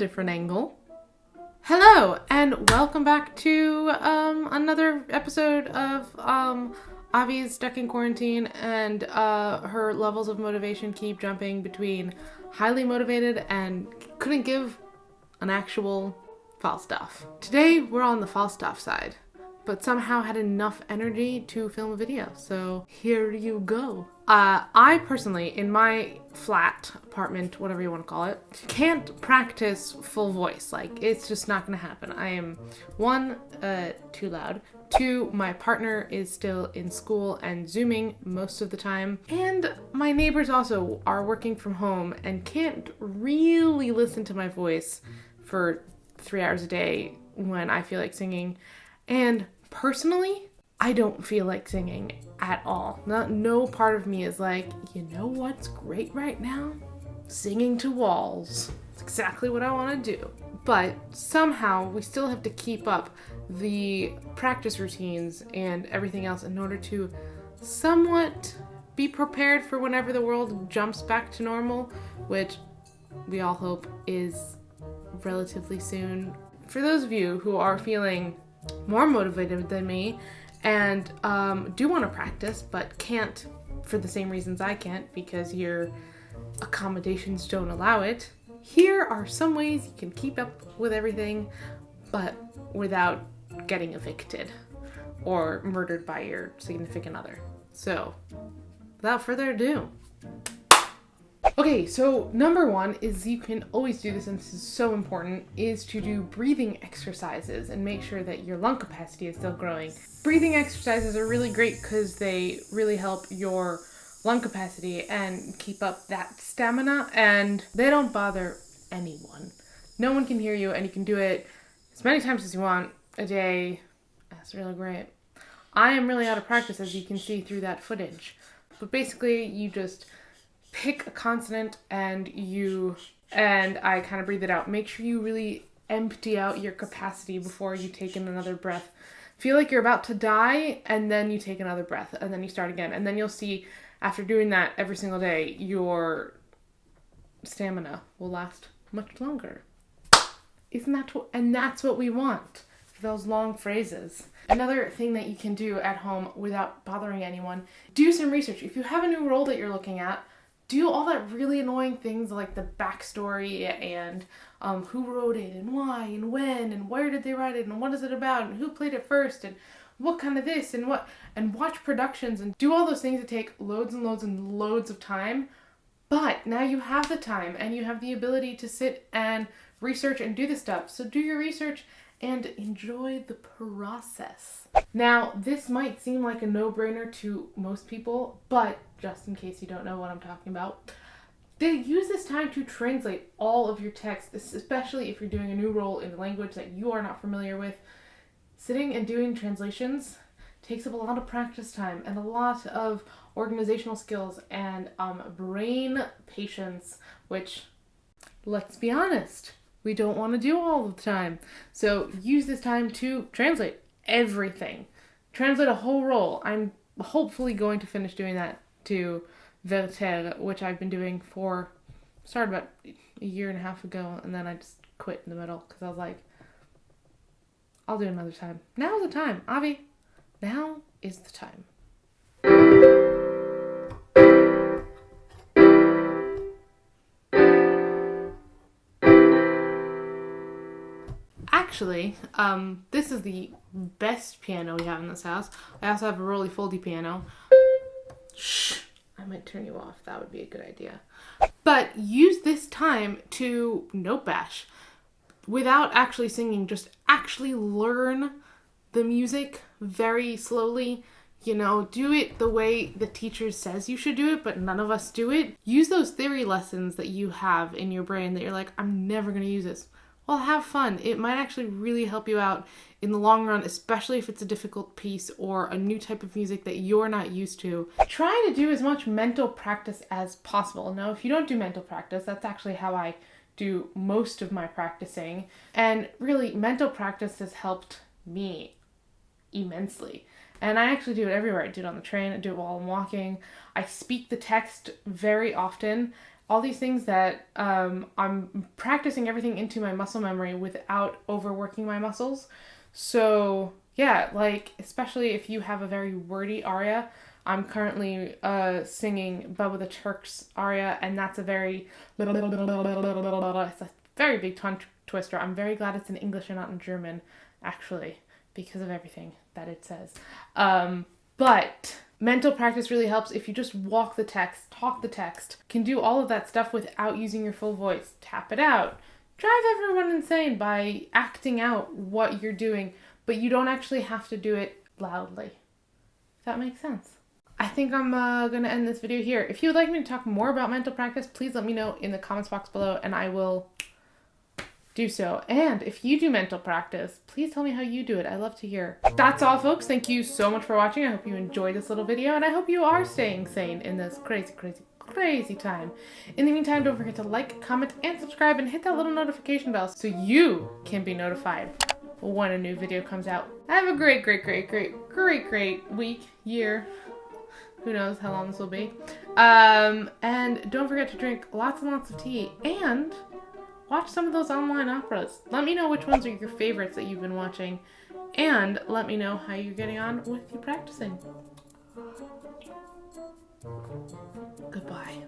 different angle. Hello, and welcome back to another episode of Avi's stuck in quarantine, and her levels of motivation keep jumping between highly motivated and couldn't give an actual Falstaff. Today, we're on the Falstaff side, but somehow had enough energy to film a video, so here you go. I personally, in my flat, apartment, whatever you want to call it, can't practice full voice. Like, it's just not going to happen. I am, one, too loud. Two, my partner is still in school and Zooming most of the time. And my neighbors also are working from home and can't really listen to my voice for 3 hours a day when I feel like singing. And personally, I don't feel like singing at all. No part of me is like, you know what's great right now? Singing to walls. It's exactly what I want to do. But somehow we still have to keep up the practice routines and everything else in order to somewhat be prepared for whenever the world jumps back to normal, which we all hope is relatively soon. For those of you who are feeling more motivated than me and do want to practice but can't for the same reasons I can't because your accommodations don't allow it, here are some ways you can keep up with everything but without getting evicted or murdered by your significant other. So, without further ado. Okay, so number one is, you can always do this, and this is so important, is to do breathing exercises and make sure that your lung capacity is still growing. Breathing exercises are really great because they really help your lung capacity and keep up that stamina, and they don't bother anyone. No one can hear you, and you can do it as many times as you want a day. That's really great. I am really out of practice, as you can see through that footage. But basically, you just pick a consonant and I kind of breathe it out. Make sure you really empty out your capacity before you take in another breath. Feel like you're about to die, and then you take another breath, and then you start again. And then you'll see, after doing that every single day, your stamina will last much longer. And that's what we want for those long phrases. Another thing that you can do at home without bothering anyone, do some research. If you have a new role that you're looking at, do all that really annoying things like the backstory and who wrote it and why and when and where did they write it and what is it about and who played it first and what kind of this and what, and watch productions and do all those things that take loads and loads and loads of time. But now you have the time and you have the ability to sit and research and do this stuff. So do your research and enjoy the process. Now, this might seem like a no-brainer to most people, but just in case you don't know what I'm talking about, they use this time to translate all of your text, especially if you're doing a new role in a language that you are not familiar with. Sitting and doing translations takes up a lot of practice time and a lot of organizational skills and brain patience, which, let's be honest, we don't want to do all the time. So use this time to translate everything. Translate a whole role. I'm hopefully going to finish doing that to Werther, which I've been doing started about a year and a half ago, and then I just quit in the middle because I was like, I'll do it another time. Now's the time, Avi. Now is the time. Actually, this is the best piano we have in this house. I also have a roly-foldy piano. Shh, I might turn you off. That would be a good idea. But use this time to note bash without actually singing. Just actually learn the music very slowly. You know, do it the way the teacher says you should do it, but none of us do it. Use those theory lessons that you have in your brain that you're like, I'm never going to use this. Well, have fun. It might actually really help you out in the long run, especially if it's a difficult piece or a new type of music that you're not used to. Try to do as much mental practice as possible. Now, if you don't do mental practice, that's actually how I do most of my practicing. And really, mental practice has helped me immensely. And I actually do it everywhere. I do it on the train. I do it while I'm walking. I speak the text very often. all these things that I'm practicing everything into my muscle memory without overworking my muscles. So yeah, like especially if you have a very wordy aria. I'm currently singing Bubba the Turk's aria, and that's a very it's a very big tongue twister. I'm very glad it's in English and not in German, actually, because of everything that it says. But mental practice really helps if you just walk the text, talk the text, can do all of that stuff without using your full voice. Tap it out. Drive everyone insane by acting out what you're doing, but you don't actually have to do it loudly. If that makes sense. I think I'm going to end this video here. If you would like me to talk more about mental practice, please let me know in the comments box below and I will do so. And if you do mental practice, please tell me how you do it. I love to hear. That's all, folks. Thank you so much for watching. I hope you enjoyed this little video and I hope you are staying sane in this crazy time. In the meantime, don't forget to like, comment, and subscribe and hit that little notification bell so you can be notified when a new video comes out. Have a great week, year. Who knows how long this will be. And don't forget to drink lots and lots of tea and watch some of those online operas. Let me know which ones are your favorites that you've been watching and let me know how you're getting on with your practicing. Goodbye.